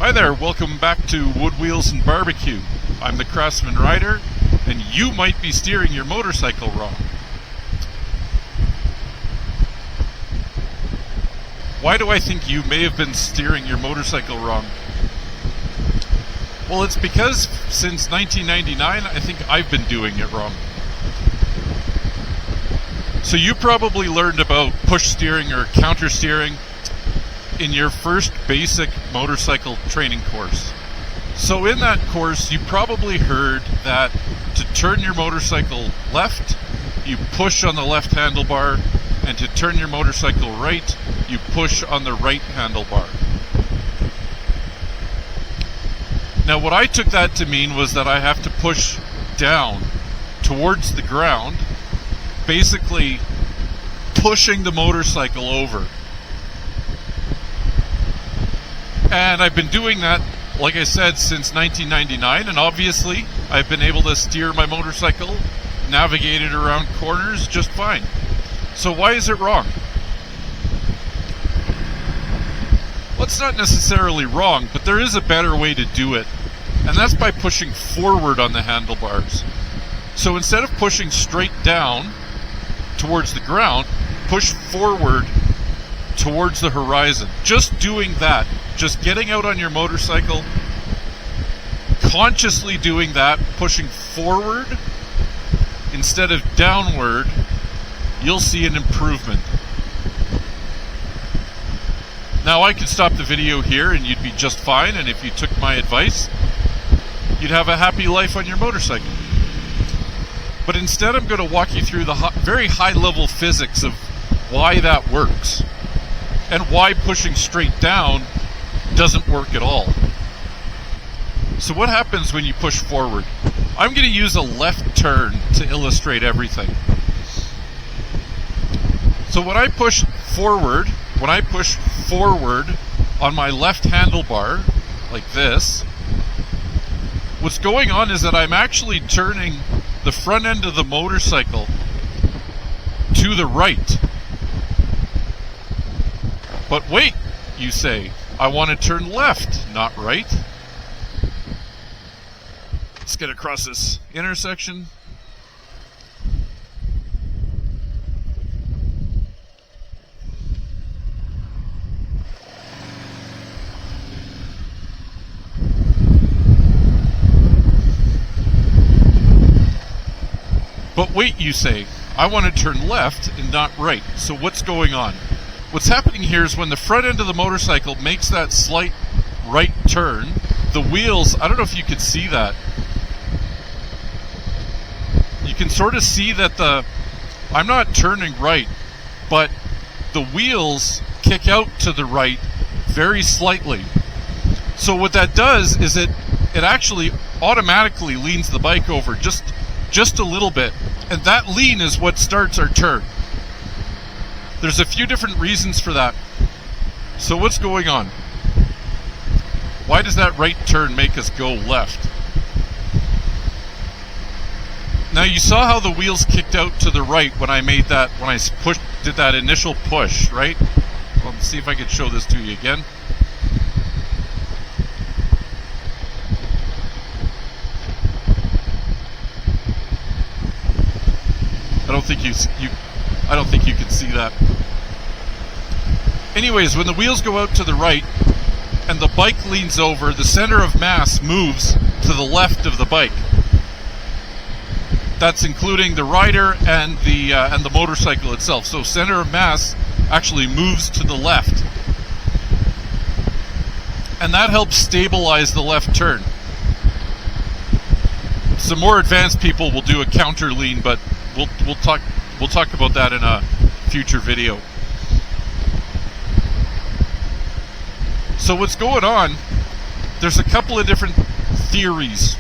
Hi there, welcome back to Wood Wheels and Barbecue. I'm the Craftsman Rider, and you might be steering your motorcycle wrong. Why do I think you may have been steering your motorcycle wrong? Well, it's because since 1999, I think I've been doing it wrong. So you probably learned about push steering or counter steering in your first basic motorcycle training course. So in that course, you probably heard that to turn your motorcycle left, you push on the left handlebar, and to turn your motorcycle right, you push on the right handlebar. Now what I took that to mean was that I have to push down towards the ground, basically pushing the motorcycle over. And I've been doing that, like I said, since 1999, and obviously I've been able to steer my motorcycle, navigate it around corners just fine. So why is it wrong? Well, it's not necessarily wrong, but there is a better way to do it, and that's by pushing forward on the handlebars. So instead of pushing straight down towards the ground, push forward towards the horizon. Just doing that, just getting out on your motorcycle, consciously doing that, pushing forward instead of downward, you'll see an improvement. Now I could stop the video here and you'd be just fine, and if you took my advice, you'd have a happy life on your motorcycle. But instead I'm going to walk you through the very high level physics of why that works and why pushing straight down doesn't work at all. So what happens when you push forward? I'm going to use a left turn to illustrate everything. So when I push forward on my left handlebar, like this, what's going on is that I'm actually turning the front end of the motorcycle to the right. But wait, you say, I want to turn left, not right. Let's get across this intersection. But wait, you say, I want to turn left and not right. So what's going on? What's happening here is when the front end of the motorcycle makes that slight right turn, the wheels, I don't know if you could see that. You can sort of see that I'm not turning right, but the wheels kick out to the right very slightly. So what that does is it actually automatically leans the bike over just a little bit, and that lean is what starts our turn. There's a few different reasons for that. So what's going on? Why does that right turn make us go left? Now you saw how the wheels kicked out to the right when I made that, when I did that initial push, right? Well, let's see if I can show this to you again. I don't think you can see that. Anyways, when the wheels go out to the right and the bike leans over, the center of mass moves to the left of the bike. That's including the rider and the motorcycle itself. So center of mass actually moves to the left, and that helps stabilize the left turn. Some more advanced people will do a counter lean, but we'll talk about that in a future video. So what's going on? There's a couple of different theories.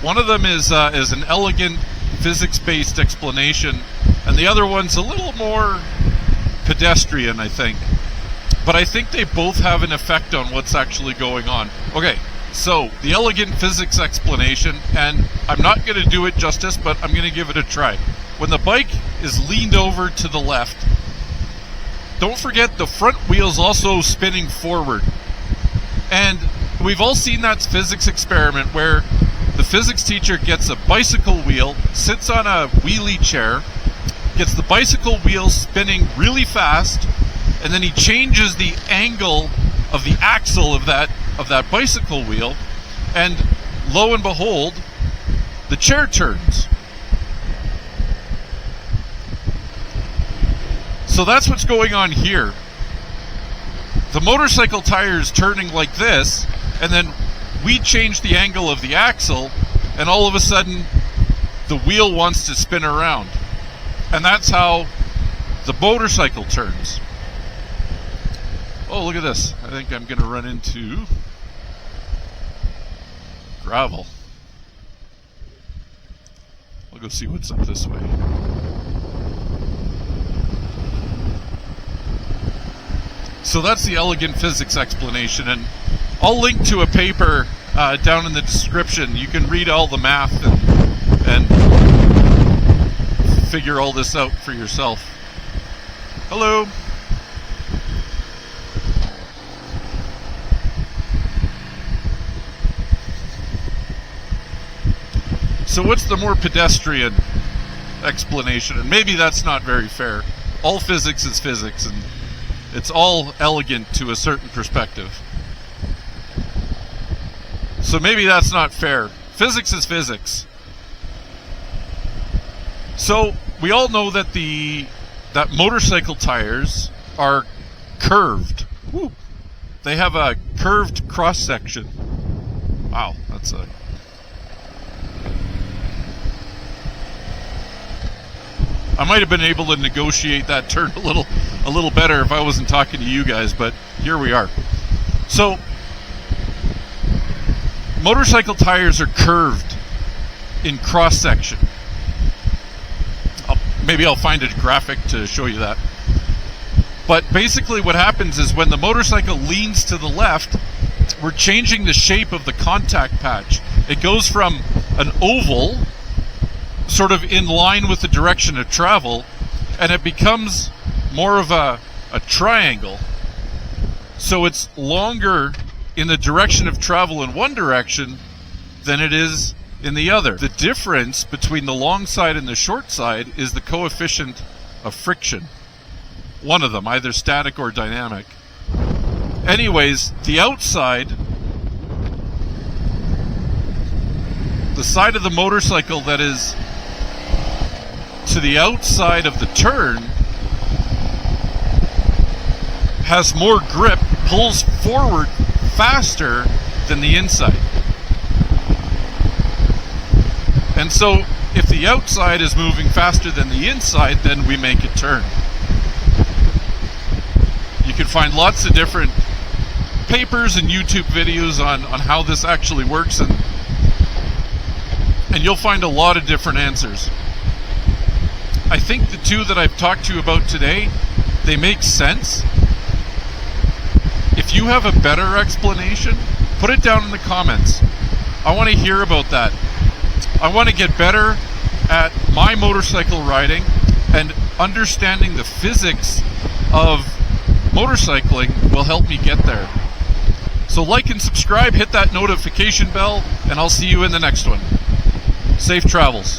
One of them is an elegant physics-based explanation, and the other one's a little more pedestrian, I think. But I think they both have an effect on what's actually going on. Okay, so the elegant physics explanation, and I'm not going to do it justice, but I'm going to give it a try. When the bike is leaned over to the left, don't forget the front wheel's also spinning forward. And we've all seen that physics experiment where the physics teacher gets a bicycle wheel, sits on a wheelie chair, gets the bicycle wheel spinning really fast, and then he changes the angle of the axle of that bicycle wheel, and lo and behold, the chair turns. So that's what's going on here. The motorcycle tire is turning like this, and then we change the angle of the axle, and all of a sudden the wheel wants to spin around. And that's how the motorcycle turns. Oh, look at this. I think I'm going to run into gravel. I'll go see what's up this way. So that's the elegant physics explanation, and I'll link to a paper down in the description. You can read all the math and figure all this out for yourself. Hello. So what's the more pedestrian explanation? And maybe that's not very fair. All physics is physics, and it's all elegant to a certain perspective. So maybe that's not fair. Physics is physics. So we all know that that motorcycle tires are curved. Woo. They have a curved cross section. Wow, that's a... I might have been able to negotiate that turn a little better if I wasn't talking to you guys, but here we are. So motorcycle tires are curved in cross section. Maybe I'll find a graphic to show you that. But basically what happens is when the motorcycle leans to the left, we're changing the shape of the contact patch. It goes from an oval, sort of in line with the direction of travel, and it becomes more of a triangle. So it's longer in the direction of travel in one direction than it is in the other. The difference between the long side and the short side is the coefficient of friction. One of them, either static or dynamic. Anyways, the outside, the side of the motorcycle that is to the outside of the turn, has more grip, pulls forward faster than the inside. And so if the outside is moving faster than the inside, then we make it turn. You can find lots of different papers and YouTube videos on how this actually works, and you'll find a lot of different answers. I think the two that I've talked to you about today, they make sense. If you have a better explanation, put it down in the comments. I want to hear about that. I want to get better at my motorcycle riding, and understanding the physics of motorcycling will help me get there. So like and subscribe, hit that notification bell, and I'll see you in the next one. Safe travels.